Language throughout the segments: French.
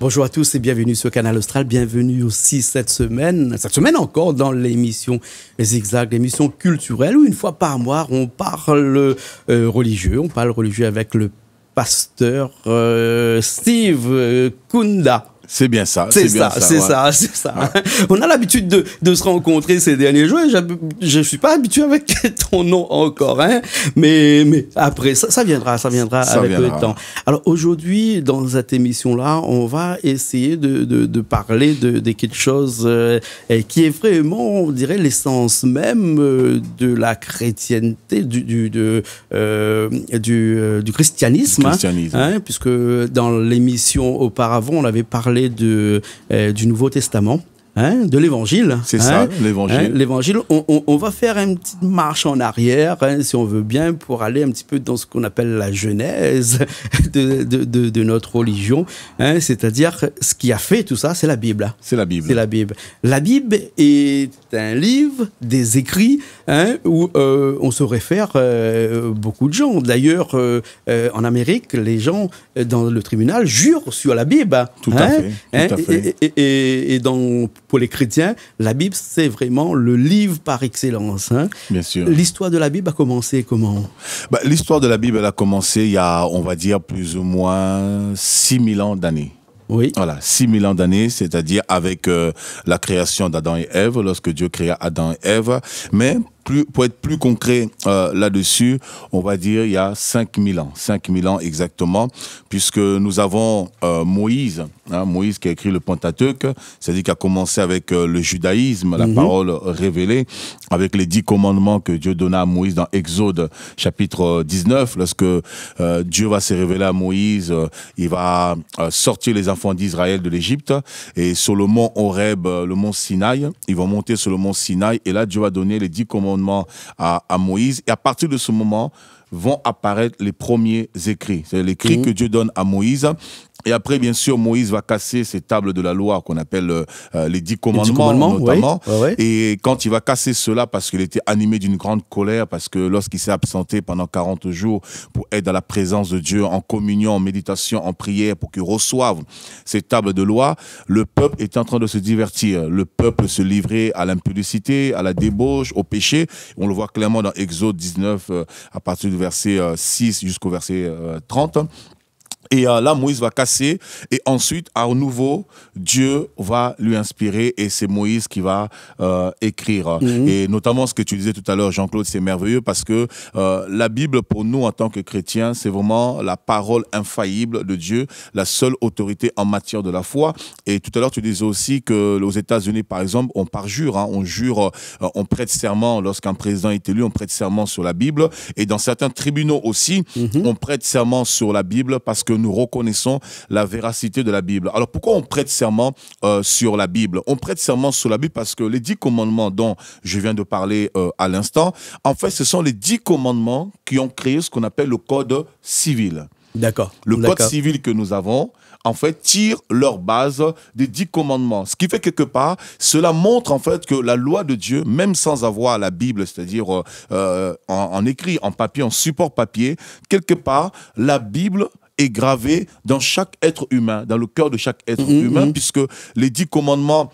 Bonjour à tous et bienvenue sur Canal Austral. Bienvenue aussi cette semaine encore dans l'émission Zigzag, l'émission culturelle où une fois par mois on parle religieux. On parle religieux avec le pasteur Steve Kunda. C'est bien ça. C'est ça. Ouais. On a l'habitude de se rencontrer ces derniers jours. Je suis pas habitué avec ton nom encore, hein. Mais après, ça viendra avec le temps. Alors aujourd'hui, dans cette émission-là, on va essayer de parler de quelque chose qui est vraiment, on dirait, l'essence même de la chrétienté, du christianisme. Hein, puisque dans l'émission auparavant, on avait parlé du Nouveau Testament, hein, de l'Évangile. C'est ça, l'Évangile. Hein, l'Évangile, on va faire une petite marche en arrière, hein, si on veut bien, pour aller un petit peu dans ce qu'on appelle la genèse de notre religion. Hein, c'est-à-dire, ce qui a fait tout ça, c'est la Bible. C'est la Bible. C'est la Bible. La Bible est un livre, des écrits, hein, où on se réfère beaucoup de gens. D'ailleurs, en Amérique, les gens dans le tribunal jurent sur la Bible. Tout à fait. Et pour les chrétiens, la Bible, c'est vraiment le livre par excellence. Hein. Bien sûr. L'histoire de la Bible a commencé comment? L'histoire de la Bible, elle a commencé il y a, on va dire, plus ou moins 6000 ans d'années. Oui. Voilà, 6000 ans d'années, c'est-à-dire avec la création d'Adam et Ève, lorsque Dieu créa Adam et Ève. Mais pour être plus concret là-dessus, on va dire il y a 5000 ans exactement, puisque nous avons Moïse, hein, Moïse qui a écrit le Pentateuque, c'est-à-dire qui a commencé avec le judaïsme, la parole révélée, avec les 10 commandements que Dieu donna à Moïse dans Exode chapitre 19, lorsque Dieu va se révéler à Moïse, il va sortir les enfants d'Israël de l'Égypte, et sur le mont Horeb, le mont Sinaï, ils vont monter sur le mont Sinaï, et là Dieu va donner les 10 commandements à Moïse, et à partir de ce moment vont apparaître les premiers écrits. C'est l'écrit que Dieu donne à Moïse. Et après, bien sûr, Moïse va casser ces tables de la loi qu'on appelle les 10 commandements, notamment. Oui. Ouais. Et quand il va casser cela, parce qu'il était animé d'une grande colère, parce que lorsqu'il s'est absenté pendant 40 jours pour être dans la présence de Dieu, en communion, en méditation, en prière, pour qu'il reçoive ces tables de loi, le peuple était en train de se divertir. Le peuple se livrait à l'impudicité, à la débauche, au péché. On le voit clairement dans Exode 19, à partir du verset 6 jusqu'au verset 30. Et là, Moïse va casser, et ensuite, à nouveau, Dieu va lui inspirer, et c'est Moïse qui va écrire. Et notamment, ce que tu disais tout à l'heure, Jean-Claude, c'est merveilleux, parce que la Bible, pour nous, en tant que chrétiens, c'est vraiment la parole infaillible de Dieu, la seule autorité en matière de la foi. Et tout à l'heure, tu disais aussi que aux États-Unis, par exemple, on parjure, hein, on jure, on prête serment lorsqu'un président est élu, on prête serment sur la Bible. Et dans certains tribunaux aussi, on prête serment sur la Bible, parce que nous reconnaissons la véracité de la Bible. Alors pourquoi on prête serment sur la Bible? On prête serment sur la Bible parce que les 10 commandements dont je viens de parler à l'instant, en fait, ce sont les 10 commandements qui ont créé ce qu'on appelle le code civil. D'accord. Le code civil que nous avons, en fait, tire leur base des 10 commandements. Ce qui fait quelque part, cela montre en fait que la loi de Dieu, même sans avoir la Bible, c'est-à-dire en écrit, en papier, en support papier, quelque part, la Bible est gravé dans chaque être humain, dans le cœur de chaque être humain, puisque les 10 commandements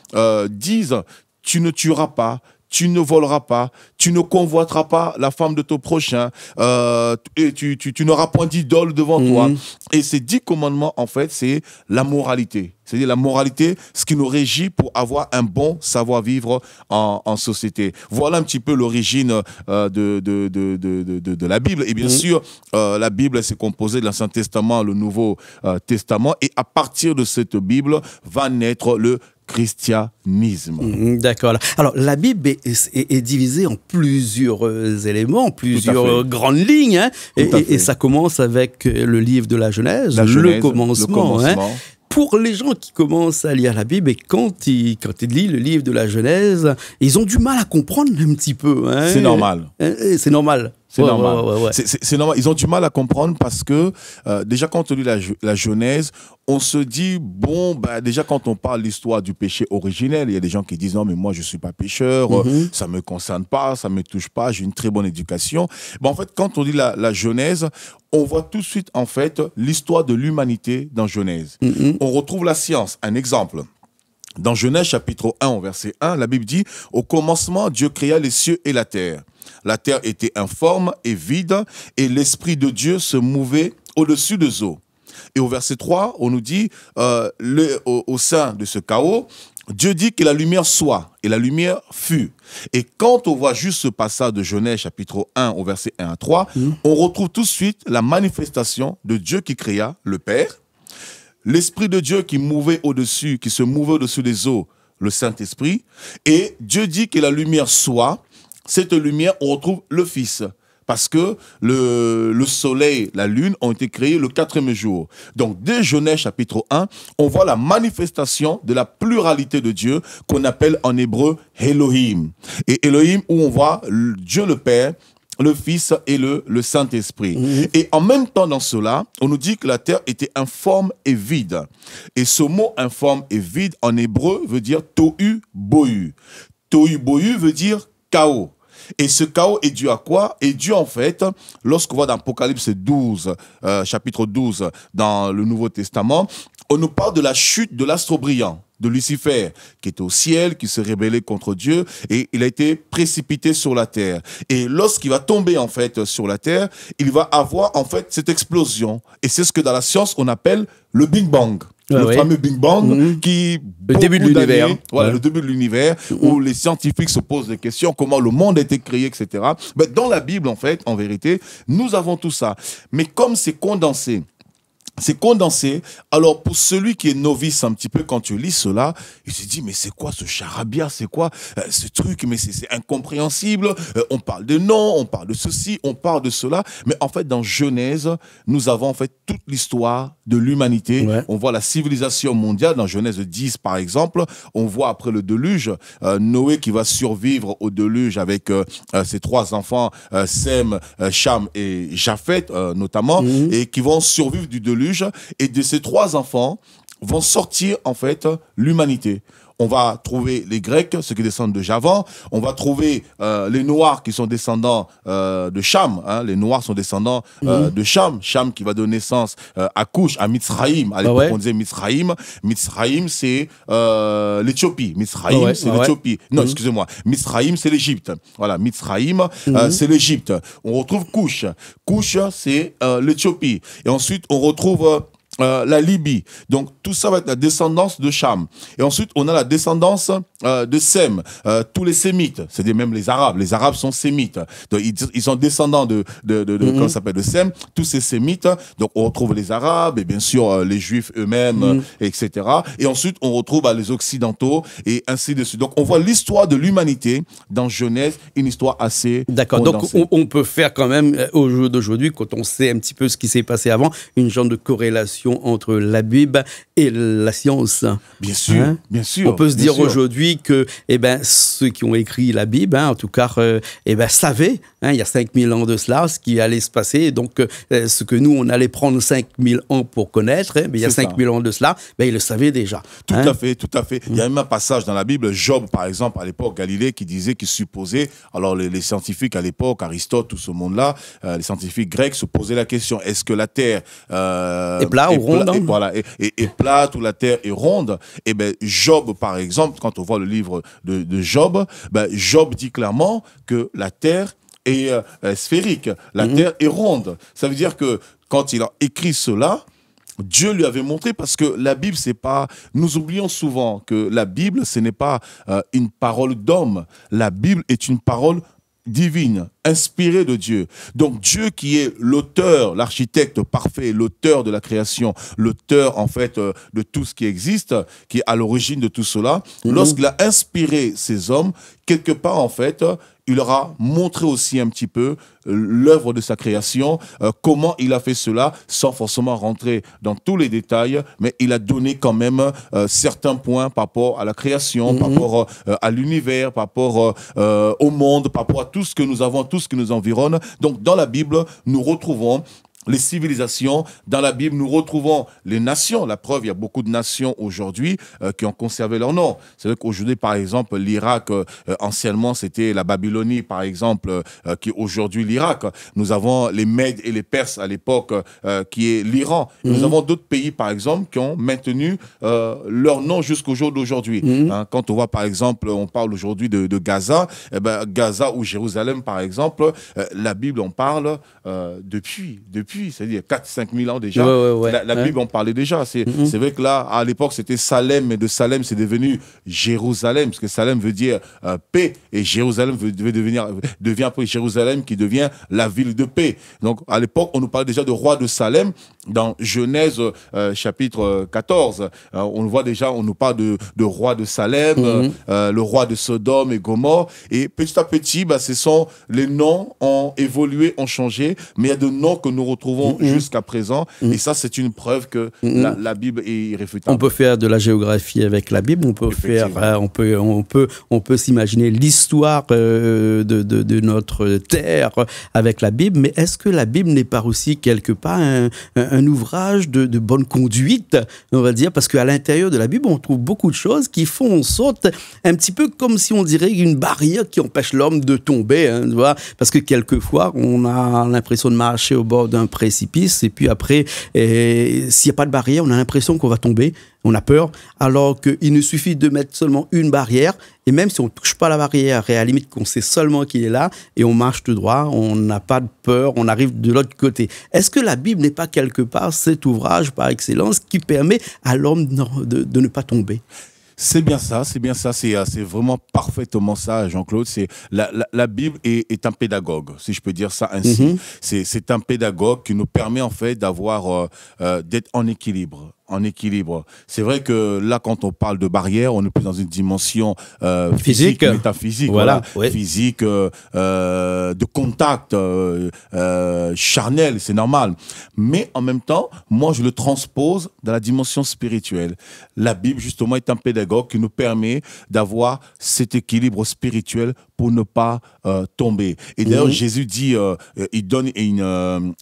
disent « tu ne tueras pas ». Tu ne voleras pas, tu ne convoiteras pas la femme de ton prochain, et tu n'auras point d'idole devant toi. Et ces 10 commandements, en fait, c'est la moralité. C'est-à-dire la moralité, ce qui nous régit pour avoir un bon savoir-vivre en société. Voilà un petit peu l'origine de la Bible. Et bien sûr, la Bible, c'est composé de l'Ancien Testament, le Nouveau Testament. Et à partir de cette Bible va naître le christianisme. D'accord. Alors, la Bible est divisée en plusieurs éléments, plusieurs grandes lignes. Hein, et ça commence avec le livre de la Genèse, le commencement. Hein. Pour les gens qui commencent à lire la Bible, et quand ils lisent le livre de la Genèse, ils ont du mal à comprendre un petit peu. Hein. C'est normal. C'est normal. C'est normal. C'est normal. Ils ont du mal à comprendre parce que déjà quand on lit la Genèse, on se dit bon déjà quand on parle de l'histoire du péché originel, il y a des gens qui disent non mais moi je suis pas pécheur, ça me concerne pas, ça me touche pas, j'ai une très bonne éducation. En fait quand on lit la Genèse, on voit tout de suite, en fait, l'histoire de l'humanité dans Genèse. On retrouve la science. Un exemple. Dans Genèse chapitre 1, au verset 1, la Bible dit « Au commencement, Dieu créa les cieux et la terre. La terre était informe et vide, et l'Esprit de Dieu se mouvait au-dessus des eaux. » Et au verset 3, on nous dit au sein de ce chaos, Dieu dit que la lumière soit, et la lumière fut. Et quand on voit juste ce passage de Genèse chapitre 1 au verset 1 à 3, on retrouve tout de suite la manifestation de Dieu qui créa le Père, l'Esprit de Dieu qui mouvait au-dessus, qui se mouvait au-dessus des eaux, le Saint-Esprit, et Dieu dit que la lumière soit. Cette lumière, on retrouve le Fils. Parce que le soleil, la lune ont été créés le 4e jour. Donc, dès Genèse chapitre 1, on voit la manifestation de la pluralité de Dieu qu'on appelle en hébreu Elohim. Et Elohim, où on voit Dieu le Père, le Fils et le Saint-Esprit. Et en même temps dans cela, on nous dit que la terre était informe et vide. Et ce mot informe et vide en hébreu veut dire tohu bohu. Tohu bohu veut dire chaos. Et ce chaos est dû à quoi? Est dû en fait, lorsqu'on voit dans Apocalypse 12, chapitre 12, dans le Nouveau Testament, on nous parle de la chute de l'astre brillant, de Lucifer, qui était au ciel, qui se rébellait contre Dieu, et il a été précipité sur la terre. Et lorsqu'il va tomber en fait sur la terre, il va avoir en fait cette explosion. Et c'est ce que dans la science on appelle le Big Bang. Le fameux Big Bang qui... Le début de l'univers. Voilà, le début de l'univers, où les scientifiques se posent des questions, comment le monde a été créé, etc. Mais dans la Bible, en fait, en vérité, nous avons tout ça. Mais comme c'est condensé, alors pour celui qui est novice un petit peu, quand tu lis cela, il se dit, mais c'est quoi ce charabia, c'est quoi ce truc, mais c'est incompréhensible, on parle de noms, on parle de ceci, on parle de cela, mais en fait dans Genèse, nous avons en fait toute l'histoire de l'humanité, on voit la civilisation mondiale, dans Genèse 10 par exemple, on voit après le déluge, Noé qui va survivre au déluge avec ses 3 enfants, Sem, Cham et Japheth notamment, et qui vont survivre du déluge. Et de ces 3 enfants vont sortir en fait l'humanité. On va trouver les Grecs, ceux qui descendent de Javan. On va trouver les Noirs qui sont descendants de Cham. Hein. Les Noirs sont descendants de Cham. Cham qui va donner naissance à Cush, à Mitzraïm. À l'époque, on disait Mitzraïm. Mitzraïm, c'est l'Éthiopie. Mitzraïm, c'est l'Éthiopie. Non, excusez-moi. Mitzraïm, c'est l'Égypte. Voilà, Mitzraïm, c'est l'Égypte. On retrouve Cush. Cush, c'est l'Éthiopie. Et ensuite, on retrouve... la Libye. Donc, tout ça va être la descendance de Cham. Et ensuite, on a la descendance de Sem. Tous les Sémites, c'est-à-dire même les Arabes. Les Arabes sont Sémites. Donc, ils sont descendants comment ça s'appelle, de Sem. Tous ces Sémites. Donc, on retrouve les Arabes et bien sûr les Juifs eux-mêmes, etc. Et ensuite, on retrouve les Occidentaux et ainsi de suite. Donc, on voit l'histoire de l'humanité dans Genèse, une histoire assez condensée. Donc, on peut faire quand même, au jour d'aujourd'hui, quand on sait un petit peu ce qui s'est passé avant, une genre de corrélation entre la Bible et la science. Bien sûr, hein? Bien sûr. On peut se dire aujourd'hui que ceux qui ont écrit la Bible, en tout cas, savaient, il y a 5000 ans de cela, ce qui allait se passer. Donc, ce que nous, on allait prendre 5000 ans pour connaître, mais il y a 5000 ans de cela, ils le savaient déjà. Tout à fait, tout à fait. Il y a même un passage dans la Bible, Job, par exemple, à l'époque, Galilée, qui disait, qui supposait, alors les scientifiques à l'époque, Aristote, tout ce monde-là, les scientifiques grecs se posaient la question, est-ce que la Terre est plate ou ronde, et plate ou la terre est ronde? Et Job, par exemple, quand on voit le livre de Job, Job dit clairement que la terre est sphérique, la terre est ronde. Ça veut dire que quand il a écrit cela, Dieu lui avait montré, parce que la Bible, c'est pas... Nous oublions souvent que la Bible, ce n'est pas une parole d'homme. La Bible est une parole divine, inspirée de Dieu. Donc Dieu qui est l'auteur, l'architecte parfait, l'auteur de la création, l'auteur en fait de tout ce qui existe, qui est à l'origine de tout cela, lorsqu'il a inspiré ces hommes, quelque part en fait, il leur a montré aussi un petit peu l'œuvre de sa création, comment il a fait cela, sans forcément rentrer dans tous les détails, mais il a donné quand même certains points par rapport à la création, par rapport à l'univers, par rapport au monde, par rapport à tout ce que nous avons, tout ce qui nous environne. Donc dans la Bible, nous retrouvons les civilisations. Dans la Bible, nous retrouvons les nations. La preuve, il y a beaucoup de nations aujourd'hui qui ont conservé leur nom. C'est vrai qu'aujourd'hui, par exemple, l'Irak, anciennement, c'était la Babylonie, par exemple, qui est aujourd'hui l'Irak. Nous avons les Mèdes et les Perses à l'époque, qui est l'Iran. Nous avons d'autres pays, par exemple, qui ont maintenu leur nom jusqu'au jour d'aujourd'hui. Quand on voit, par exemple, on parle aujourd'hui de Gaza, eh ben, Gaza ou Jérusalem, par exemple, la Bible en parle depuis, c'est-à-dire 4-5 000 ans déjà. La Bible en parlait déjà. C'est vrai que là, à l'époque, c'était Salem, mais de Salem, c'est devenu Jérusalem, parce que Salem veut dire paix, et Jérusalem devient après Jérusalem, qui devient la ville de paix. Donc, à l'époque, on nous parlait déjà de roi de Salem. Dans Genèse, chapitre 14, on voit déjà, on nous parle de roi de Salem, le roi de Sodome et Gomorrhe. Et petit à petit, les noms ont évolué, ont changé, mais il y a de noms que nous retrouvons jusqu'à présent. Et ça, c'est une preuve que la Bible est irréfutable. On peut faire de la géographie avec la Bible, on peut s'imaginer l'histoire de notre terre avec la Bible, mais est-ce que la Bible n'est pas aussi quelque part un ouvrage de bonne conduite, on va dire, parce qu'à l'intérieur de la Bible, on trouve beaucoup de choses qui font en sorte un petit peu comme si on dirait une barrière qui empêche l'homme de tomber, hein, tu vois, parce que quelquefois, on a l'impression de marcher au bord d'un précipice, et puis après, s'il n'y a pas de barrière, on a l'impression qu'on va tomber, on a peur, alors qu'il ne suffit de mettre seulement une barrière, et même si on ne touche pas la barrière, et à la limite qu'on sait seulement qu'il est là, et on marche tout droit, on n'a pas de peur, on arrive de l'autre côté. Est-ce que la Bible n'est pas quelque part cet ouvrage par excellence qui permet à l'homme de ne pas tomber ? C'est bien ça, c'est vraiment parfaitement ça, Jean-Claude. La Bible est un pédagogue, si je peux dire ça ainsi. C'est un pédagogue qui nous permet en fait d'être en équilibre. C'est vrai que là, quand on parle de barrière, on est plus dans une dimension physique, métaphysique, physique, de contact, charnel, c'est normal. Mais en même temps, moi, je le transpose dans la dimension spirituelle. La Bible, justement, est un pédagogue qui nous permet d'avoir cet équilibre spirituel pour ne pas tomber. Et d'ailleurs, Jésus dit, il donne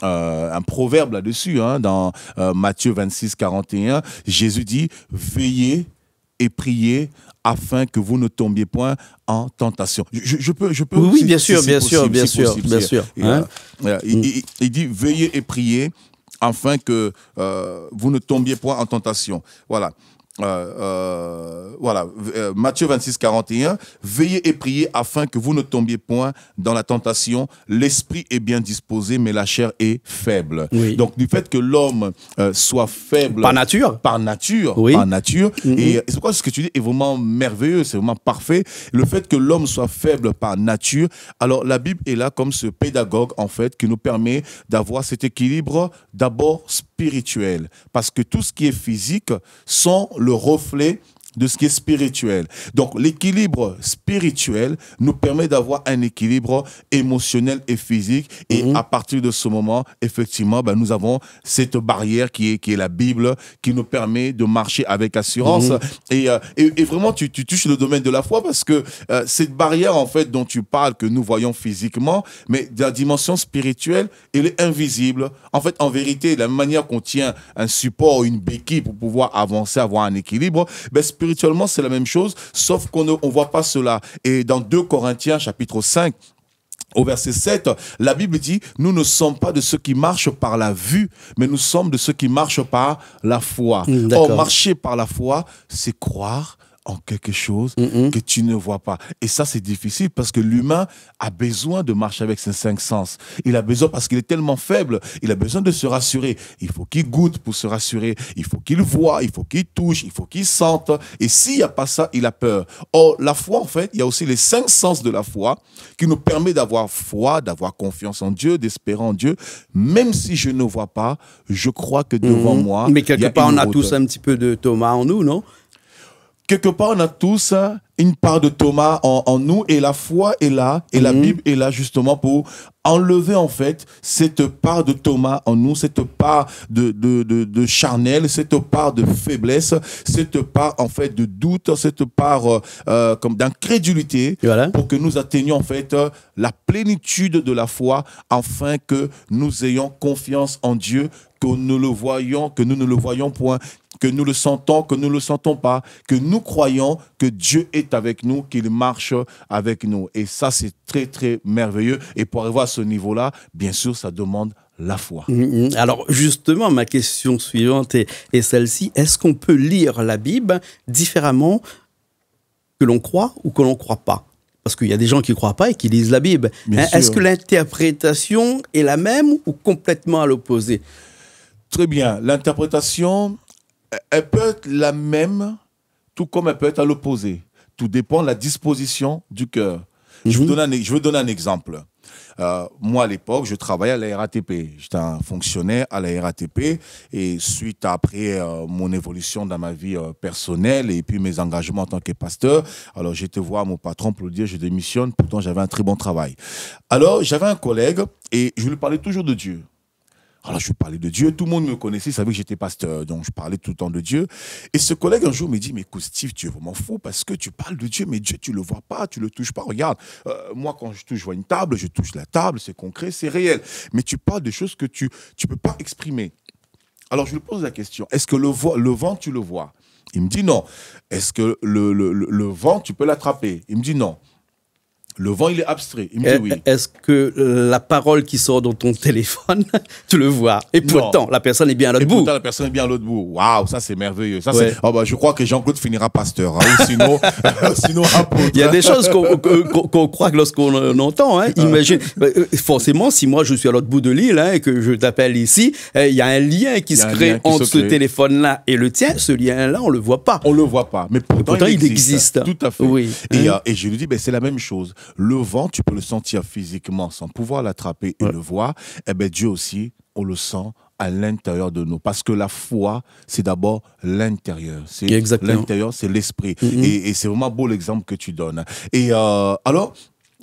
un proverbe là-dessus, hein, dans Matthieu 26, 41. Jésus dit, veillez et priez afin que vous ne tombiez point en tentation. Je peux oui, bien sûr. Il dit, veillez et priez afin que vous ne tombiez point en tentation. Voilà. Matthieu 26, 41, veillez et priez afin que vous ne tombiez point dans la tentation. L'esprit est bien disposé, mais la chair est faible. Oui. Donc, du fait que l'homme soit faible par nature, et c'est pourquoi ce que tu dis est vraiment merveilleux, c'est vraiment parfait. Le fait que l'homme soit faible par nature, alors la Bible est là comme ce pédagogue en fait qui nous permet d'avoir cet équilibre d'abord spirituel, parce que tout ce qui est physique sont le reflet de ce qui est spirituel. Donc, l'équilibre spirituel nous permet d'avoir un équilibre émotionnel et physique. Et à partir de ce moment, effectivement, nous avons cette barrière qui est la Bible, qui nous permet de marcher avec assurance. Et vraiment, tu touches le domaine de la foi parce que cette barrière, en fait, dont tu parles, que nous voyons physiquement, mais de la dimension spirituelle, elle est invisible. En fait, en vérité, la manière qu'on tient un support, une béquille pour pouvoir avancer, avoir un équilibre, spirituellement, c'est la même chose, sauf qu'on ne voit pas cela. Et dans 2 Corinthiens, chapitre 5, au verset 7, la Bible dit, nous ne sommes pas de ceux qui marchent par la vue, mais nous sommes de ceux qui marchent par la foi. Or, marcher par la foi, c'est croire en quelque chose que tu ne vois pas. Et ça, c'est difficile parce que l'humain a besoin de marcher avec ses 5 sens. Il a besoin, parce qu'il est tellement faible, il a besoin de se rassurer. Il faut qu'il goûte pour se rassurer. Il faut qu'il voie, il faut qu'il touche, il faut qu'il sente. Et s'il n'y a pas ça, il a peur. Or, la foi, en fait, il y a aussi les 5 sens de la foi qui nous permet d'avoir foi, d'avoir confiance en Dieu, d'espérer en Dieu. Même si je ne vois pas, je crois que devant moi, mais quelque part, on a tous un petit peu de Thomas en nous, non ? quelque part, on a tous une part de Thomas en nous, et la foi est là, et la Bible est là justement pour enlever en fait cette part de Thomas en nous, cette part de charnel, cette part de faiblesse, cette part en fait de doute, cette part comme d'incrédulité, voilà, pour que nous atteignions en fait la plénitude de la foi, afin que nous ayons confiance en Dieu, que nous le voyons, que nous ne le voyons point, que nous le sentons, que nous ne le sentons pas, que nous croyons que Dieu est avec nous, qu'il marche avec nous. Et ça, c'est très, très merveilleux. Et pour arriver à ce niveau-là, bien sûr, ça demande la foi. Alors, justement, ma question suivante est celle-ci. Est-ce qu'on peut lire la Bible différemment que l'on croit ou que l'on ne croit pas? Parce qu'il y a des gens qui ne croient pas et qui lisent la Bible. Est-ce que l'interprétation est la même ou complètement à l'opposé? Très bien. L'interprétation, elle peut être la même, tout comme elle peut être à l'opposé. Tout dépend de la disposition du cœur. Je vais donner un exemple. Moi, à l'époque, je travaillais à la RATP. J'étais un fonctionnaire à la RATP. Et suite à après mon évolution dans ma vie personnelle et puis mes engagements en tant que pasteur, alors j'ai été voir mon patron pour lui dire je démissionne. Pourtant, j'avais un très bon travail. Alors, j'avais un collègue et je lui parlais toujours de Dieu. Alors, je lui parlais de Dieu. Tout le monde me connaissait, savait que j'étais pasteur. Donc, je parlais tout le temps de Dieu. Et ce collègue, un jour, me dit, mais écoute, Steve, tu es vraiment fou parce que tu parles de Dieu, mais Dieu, tu ne le vois pas, tu ne le touches pas. Regarde, moi, quand je touche une table, je touche la table, c'est concret, c'est réel. Mais tu parles de choses que tu ne peux pas exprimer. Alors, je lui pose la question, est-ce que le vent, tu le vois? Il me dit non. Est-ce que le vent, tu peux l'attraper? Il me dit non. Le vent, il est abstrait. Il me dit oui. Est-ce que la parole qui sort dans ton téléphone, tu le vois? Et pourtant, la personne est bien à l'autre bout. Pourtant, la personne est bien à l'autre bout. Waouh, ça, c'est merveilleux. Ça, oh, bah, je crois que Jean-Claude finira pasteur. Hein, sinon, apôtre. Il y a des choses qu'on croit que lorsqu'on entend. Hein. Imagine, forcément, si moi, je suis à l'autre bout de l'île et que je t'appelle ici, il y a un lien qui se crée entre ce téléphone-là et le tien. Ce lien-là, on ne le voit pas. On ne le voit pas. Mais pourtant il existe. Tout à fait. Oui. Et je lui dis, c'est la même chose. Le vent, tu peux le sentir physiquement sans pouvoir l'attraper et le voir. Eh bien, Dieu aussi, on le sent à l'intérieur de nous. Parce que la foi, c'est d'abord l'intérieur. L'intérieur, c'est l'esprit. Et c'est vraiment beau l'exemple que tu donnes. Et alors,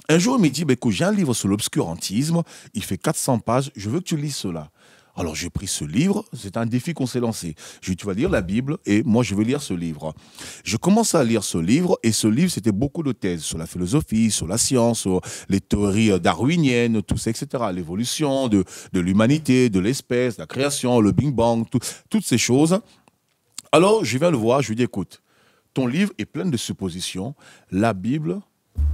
un jour, il me dit, écoute, j'ai un livre sur l'obscurantisme. Il fait 400 pages. Je veux que tu lises cela. Alors, j'ai pris ce livre, c'est un défi qu'on s'est lancé. Je lui ai dit, tu vas lire la Bible et moi, je vais lire ce livre. Je commence à lire ce livre et ce livre, c'était beaucoup de thèses sur la philosophie, sur la science, sur les théories darwiniennes, tout ça, etc. L'évolution de l'humanité, de l'espèce, la création, le Big Bang, toutes ces choses. Alors, je viens le voir, je lui dis, écoute, ton livre est plein de suppositions, la Bible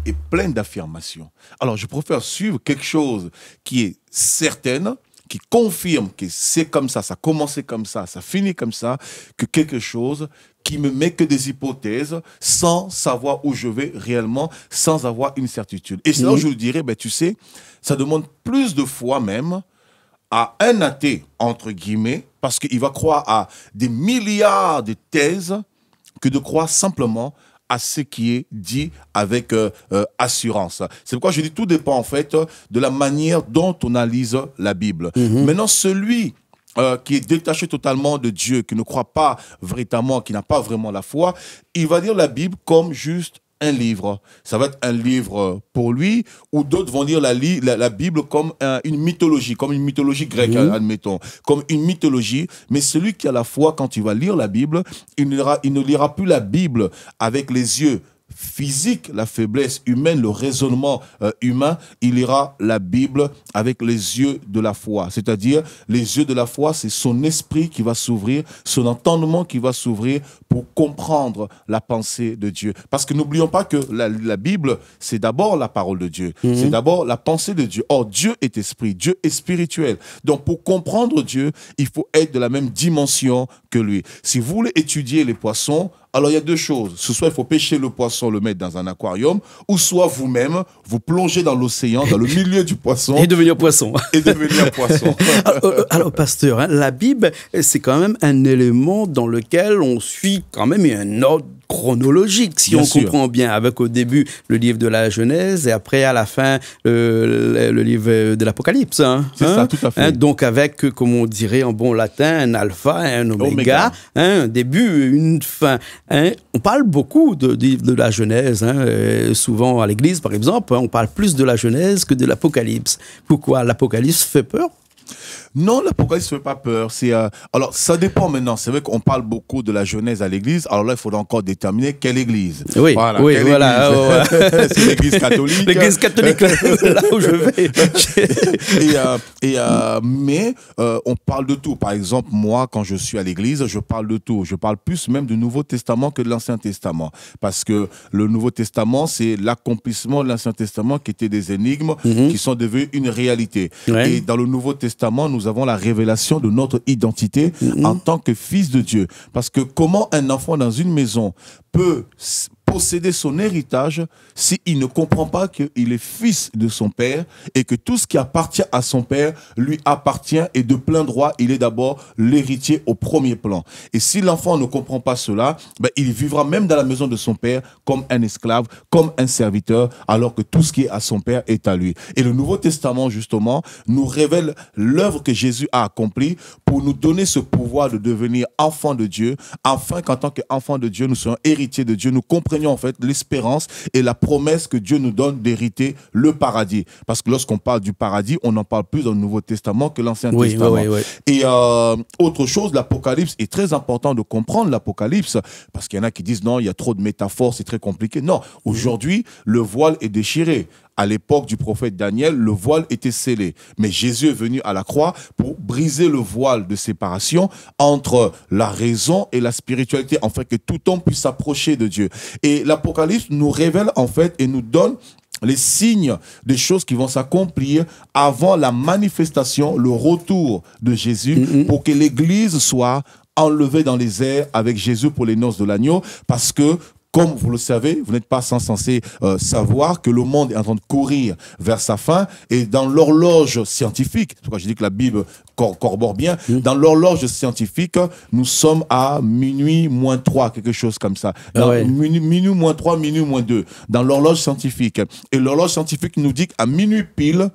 est pleine d'affirmations. Alors, je préfère suivre quelque chose qui est certaine, qui confirme que c'est comme ça a commencé comme ça finit comme ça, que quelque chose qui me met que des hypothèses sans savoir où je vais réellement, sans avoir une certitude. Et c'est là où je lui dirais, tu sais, ça demande plus de foi même à un athée, entre guillemets, parce qu'il va croire à des milliards de thèses que de croire simplement à ce qui est dit avec assurance. C'est pourquoi je dis tout dépend en fait de la manière dont on analyse la Bible. Maintenant, celui qui est détaché totalement de Dieu, qui ne croit pas véritablement, qui n'a pas vraiment la foi, il va lire la Bible comme juste un livre. Ça va être un livre pour lui, ou d'autres vont lire la Bible comme une mythologie grecque, admettons, comme une mythologie. Mais celui qui a la foi, quand il va lire la Bible, il ne lira plus la Bible avec les yeux physiques, la faiblesse humaine, le raisonnement humain. Il lira la Bible avec les yeux de la foi. C'est-à-dire, les yeux de la foi, c'est son esprit qui va s'ouvrir, son entendement qui va s'ouvrir pour comprendre la pensée de Dieu. Parce que n'oublions pas que la Bible, c'est d'abord la parole de Dieu. C'est d'abord la pensée de Dieu. Or, Dieu est esprit, Dieu est spirituel. Donc, pour comprendre Dieu, il faut être de la même dimension que lui. Si vous voulez étudier les poissons, alors il y a deux choses. Soit il faut pêcher le poisson, le mettre dans un aquarium, ou soit vous-même, vous plongez dans l'océan, dans le milieu du poisson. Et devenir poisson. Alors, pasteur, la Bible, c'est quand même un élément dans lequel on suit quand même un ordre chronologique, si on comprend bien, avec au début le livre de la Genèse et après à la fin le livre de l'Apocalypse. Hein, c'est ça, tout à fait. Donc avec, comme on dirait en bon latin, un alpha et un oméga, un début, une fin. On parle beaucoup de la Genèse, souvent à l'église par exemple, on parle plus de la Genèse que de l'Apocalypse. Pourquoi? L'Apocalypse fait peur? Non, l'Apocalypse ne fait pas peur. Alors, ça dépend maintenant. C'est vrai qu'on parle beaucoup de la Genèse à l'église. Alors là, il faudra encore déterminer quelle église. Oui, voilà. C'est l'église catholique. L'église catholique, là où je vais. Mais on parle de tout. Par exemple, moi, quand je suis à l'église, je parle de tout. Je parle plus même du Nouveau Testament que de l'Ancien Testament. Parce que le Nouveau Testament, c'est l'accomplissement de l'Ancien Testament qui était des énigmes qui sont devenues une réalité. Ouais. Et dans le Nouveau Testament, nous avons la révélation de notre identité en tant que fils de Dieu. Parce que comment un enfant dans une maison peut posséder son héritage s'il ne comprend pas qu'il est fils de son père et que tout ce qui appartient à son père lui appartient et de plein droit, il est d'abord l'héritier au premier plan. Et si l'enfant ne comprend pas cela, il vivra même dans la maison de son père comme un esclave, comme un serviteur, alors que tout ce qui est à son père est à lui. Et le Nouveau Testament, justement, nous révèle l'œuvre que Jésus a accomplie pour nous donner ce pouvoir de devenir enfant de Dieu, afin qu'en tant qu'enfant de Dieu, nous soyons héritiers de Dieu, nous comprenions en fait l'espérance et la promesse que Dieu nous donne d'hériter le paradis. Parce que lorsqu'on parle du paradis, on en parle plus dans le Nouveau Testament que l'Ancien Testament. Oui. Et autre chose, l'Apocalypse est très important de comprendre l'Apocalypse, parce qu'il y en a qui disent non, il y a trop de métaphores, c'est très compliqué. Non, aujourd'hui, le voile est déchiré. À l'époque du prophète Daniel, le voile était scellé. Mais Jésus est venu à la croix pour briser le voile de séparation entre la raison et la spiritualité, afin que tout homme puisse s'approcher de Dieu. Et l'Apocalypse nous révèle en fait et nous donne les signes des choses qui vont s'accomplir avant la manifestation, le retour de Jésus, pour que l'Église soit enlevée dans les airs avec Jésus pour les noces de l'agneau, parce que comme vous le savez, vous n'êtes pas sans censé savoir que le monde est en train de courir vers sa fin, et dans l'horloge scientifique, c'est pourquoi je dis que la Bible corrobore bien, dans l'horloge scientifique, nous sommes à minuit moins 3, quelque chose comme ça. Minuit moins 3, minuit moins 2, dans l'horloge scientifique. Et l'horloge scientifique nous dit qu'à minuit pile,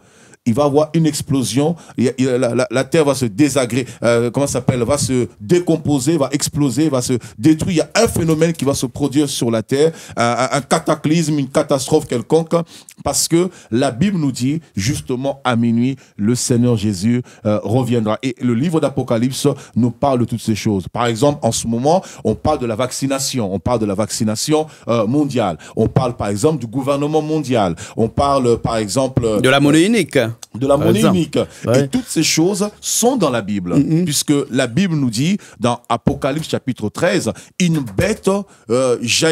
il va y avoir une explosion, la Terre va se désagréger, va se décomposer, va exploser, va se détruire. Il y a un phénomène qui va se produire sur la Terre, un cataclysme, une catastrophe quelconque, parce que la Bible nous dit, justement, à minuit, le Seigneur Jésus reviendra. Et le livre d'Apocalypse nous parle de toutes ces choses. Par exemple, en ce moment, on parle de la vaccination. On parle de la vaccination mondiale. On parle, par exemple, du gouvernement mondial. On parle, par exemple... de la monnaie unique. De la monnaie unique. Ouais. Et toutes ces choses sont dans la Bible, puisque la Bible nous dit, dans Apocalypse chapitre 13, une bête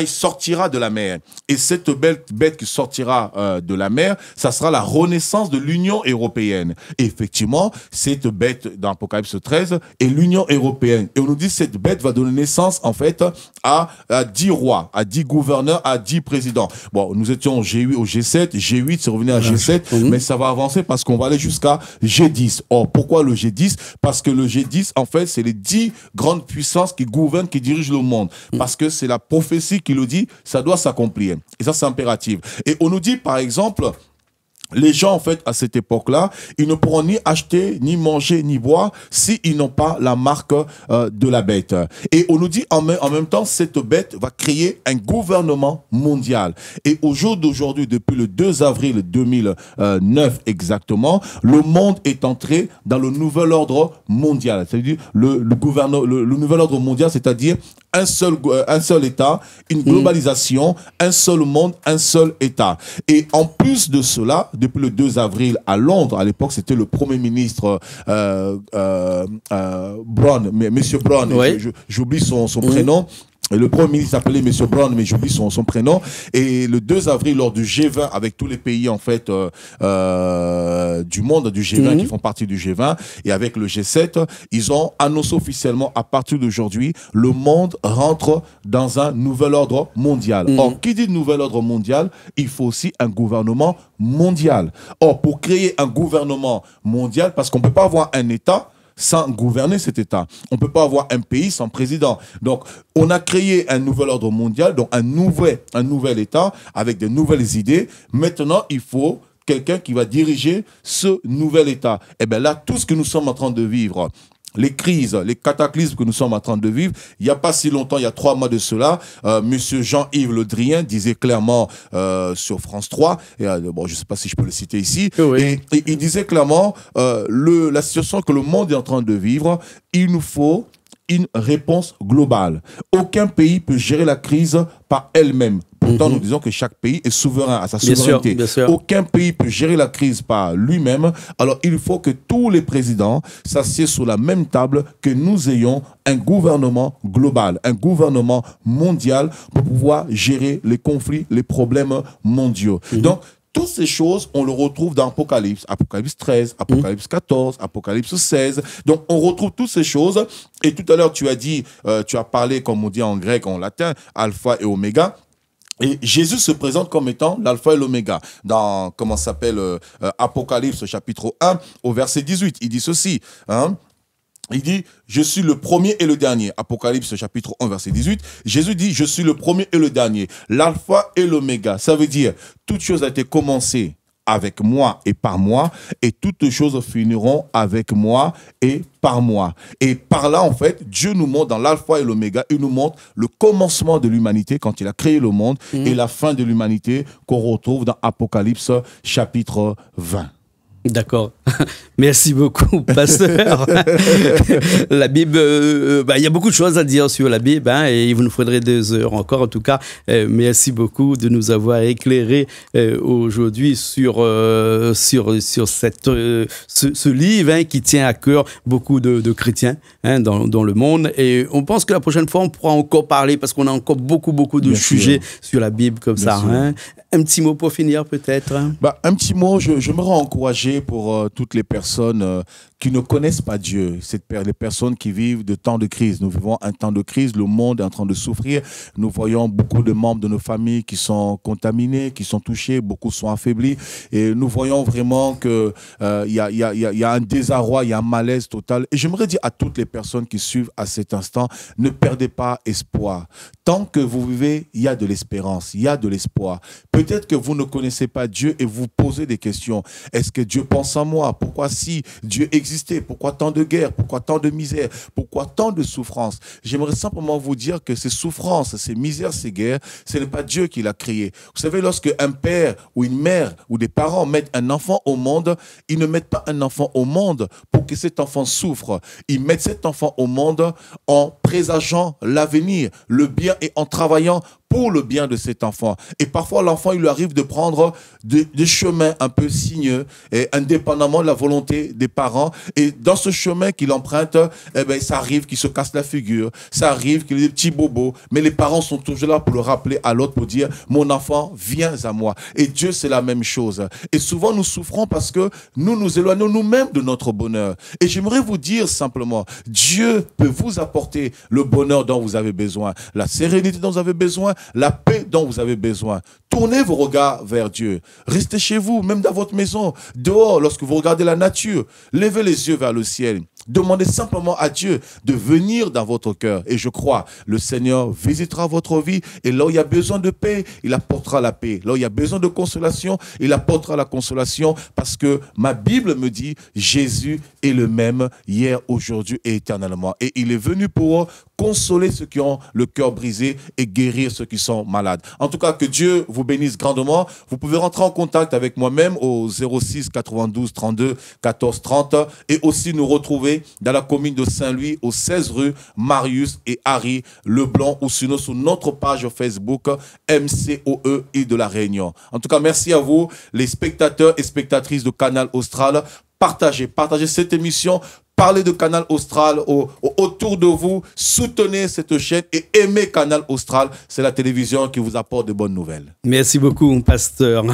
sortira de la mer. Et cette bête qui sortira de la mer, ça sera la renaissance de l'Union européenne. Et effectivement, cette bête, dans Apocalypse 13, est l'Union européenne. Et on nous dit que cette bête va donner naissance, en fait, à 10 rois, à 10 gouverneurs, à 10 présidents. Bon, nous étions au G8, au G7, G8, c'est revenu à G7, mais ça va avancer parce qu'on va aller jusqu'à G10. Or, pourquoi le G10? Parce que le G10, en fait, c'est les 10 grandes puissances qui gouvernent, qui dirigent le monde. Parce que c'est la prophétie qui le dit, ça doit s'accomplir. Et ça, c'est impératif. Et on nous dit, par exemple... Les gens, en fait, à cette époque-là, ils ne pourront ni acheter, ni manger, ni boire s'ils n'ont pas la marque de la bête. Et on nous dit en même temps, cette bête va créer un gouvernement mondial. Et au jour d'aujourd'hui, depuis le 2 avril 2009 exactement, le monde est entré dans le nouvel ordre mondial. C'est-à-dire le nouvel ordre mondial, c'est-à-dire un seul État, une globalisation, un seul monde, un seul État. Et en plus de cela, depuis le 2 avril à Londres, à l'époque c'était le Premier ministre Brown, Monsieur Brown, j'oublie son prénom. Et le Premier ministre s'appelait M. Brown, mais j'oublie son prénom. Et le 2 avril, lors du G20, avec tous les pays en fait du monde du G20 qui font partie du G20, et avec le G7, ils ont annoncé officiellement à partir d'aujourd'hui, le monde rentre dans un nouvel ordre mondial. Or, qui dit nouvel ordre mondial, il faut aussi un gouvernement mondial. Or, pour créer un gouvernement mondial, parce qu'on ne peut pas avoir un État sans gouverner cet État. On ne peut pas avoir un pays sans président. Donc, on a créé un nouvel ordre mondial, donc un nouvel État avec de nouvelles idées. Maintenant, il faut quelqu'un qui va diriger ce nouvel État. Et bien là, tout ce que nous sommes en train de vivre, les crises, les cataclysmes que nous sommes en train de vivre, il n'y a pas si longtemps, il y a 3 mois de cela, monsieur Jean-Yves Le Drian disait clairement sur France 3, et, bon, je ne sais pas si je peux le citer ici, et il disait clairement la situation que le monde est en train de vivre, il nous faut une réponse globale. Aucun pays peut gérer la crise par elle-même. Pourtant, nous disons que chaque pays est souverain à sa souveraineté. Bien sûr. Aucun pays peut gérer la crise par lui-même. Alors, il faut que tous les présidents s'assiedent sur la même table, que nous ayons un gouvernement global, un gouvernement mondial pour pouvoir gérer les conflits, les problèmes mondiaux. Donc, toutes ces choses, on le retrouve dans Apocalypse. Apocalypse 13, Apocalypse 14, Apocalypse 16. Donc, on retrouve toutes ces choses. Et tout à l'heure, tu as dit, tu as parlé, comme on dit en grec, en latin, alpha et oméga. Et Jésus se présente comme étant l'alpha et l'oméga. Dans, comment ça s'appelle, Apocalypse chapitre 1, au verset 18, il dit ceci, hein. Il dit, je suis le premier et le dernier. Apocalypse chapitre 1, verset 18. Jésus dit, je suis le premier et le dernier. L'alpha et l'oméga. Ça veut dire, toute chose a été commencée avec moi et par moi, et toutes choses finiront avec moi et par moi. Et par là, en fait, Dieu nous montre dans l'alpha et l'oméga, il nous montre le commencement de l'humanité quand il a créé le monde, et la fin de l'humanité qu'on retrouve dans Apocalypse chapitre 20. D'accord. Merci beaucoup, pasteur. La Bible, il y a beaucoup de choses à dire sur la Bible, hein, et il vous nous faudrait 2 heures encore. En tout cas, merci beaucoup de nous avoir éclairé aujourd'hui sur ce livre, hein, qui tient à cœur beaucoup de chrétiens, hein, dans le monde. Et on pense que la prochaine fois, on pourra encore parler, parce qu'on a encore beaucoup de sujets sur la Bible comme ça. Hein. Un petit mot pour finir, peut-être. Un petit mot, je me rends encouragé pour toutes les personnes qui ne connaissent pas Dieu, les personnes qui vivent de temps de crise. Nous vivons un temps de crise, le monde est en train de souffrir. Nous voyons beaucoup de membres de nos familles qui sont contaminés, qui sont touchés, beaucoup sont affaiblis. Et nous voyons vraiment qu'il y a un désarroi, il y a un malaise total. Et j'aimerais dire à toutes les personnes qui suivent à cet instant, ne perdez pas espoir. Tant que vous vivez, il y a de l'espérance, il y a de l'espoir. Peut-être que vous ne connaissez pas Dieu et vous posez des questions. Est-ce que Dieu pense à moi? Pourquoi si Dieu existait? Pourquoi tant de guerre? Pourquoi tant de misère? Pourquoi tant de souffrance? J'aimerais simplement vous dire que ces souffrances, ces misères, ces guerres, ce n'est pas Dieu qui l'a créé. Vous savez, lorsque un père ou une mère ou des parents mettent un enfant au monde, ils ne mettent pas un enfant au monde pour que cet enfant souffre. Ils mettent cet enfant au monde en présageant l'avenir, le bien, et en travaillant pour le bien de cet enfant. Et parfois, l'enfant, il lui arrive de prendre des chemins un peu sinueux, et indépendamment de la volonté des parents. Et dans ce chemin qu'il emprunte, ça arrive qu'il se casse la figure, ça arrive qu'il ait des petits bobos, mais les parents sont toujours là pour le rappeler à l'autre, pour dire, mon enfant, viens à moi. Et Dieu, c'est la même chose. Et souvent, nous souffrons parce que nous nous éloignons nous-mêmes de notre bonheur. Et j'aimerais vous dire simplement, Dieu peut vous apporter le bonheur dont vous avez besoin, la sérénité dont vous avez besoin, la paix dont vous avez besoin. Tournez vos regards vers Dieu. Restez chez vous, même dans votre maison, dehors, lorsque vous regardez la nature. Levez les yeux vers le ciel. Demandez simplement à Dieu de venir dans votre cœur. Et je crois, le Seigneur visitera votre vie. Et là où il y a besoin de paix, il apportera la paix. Là où il y a besoin de consolation, il apportera la consolation. Parce que ma Bible me dit, Jésus est le même hier, aujourd'hui et éternellement. Et il est venu pour consoler ceux qui ont le cœur brisé et guérir ceux qui sont malades. En tout cas, que Dieu vous bénisse grandement. Vous pouvez rentrer en contact avec moi-même au 06 92 32 14 30 et aussi nous retrouver dans la commune de Saint-Louis au 16 rue Marius et Harry Leblanc, ou sinon sur notre page Facebook MCOE Île de la Réunion. En tout cas, merci à vous, les spectateurs et spectatrices de Canal Austral. Partagez cette émission. Parlez de Canal Austral autour de vous, soutenez cette chaîne et aimez Canal Austral. C'est la télévision qui vous apporte de bonnes nouvelles. Merci beaucoup, pasteur.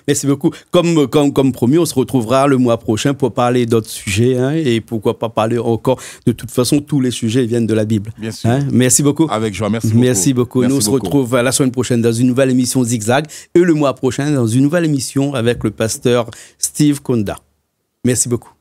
Merci beaucoup. Comme promis, on se retrouvera le mois prochain pour parler d'autres sujets, hein, et pourquoi pas parler encore. De toute façon, tous les sujets viennent de la Bible. Bien sûr. Hein. Merci beaucoup. Avec joie, merci beaucoup. Merci beaucoup. Nous, on se retrouve la semaine prochaine dans une nouvelle émission Zigzag et le mois prochain dans une nouvelle émission avec le pasteur Steve Konda. Merci beaucoup.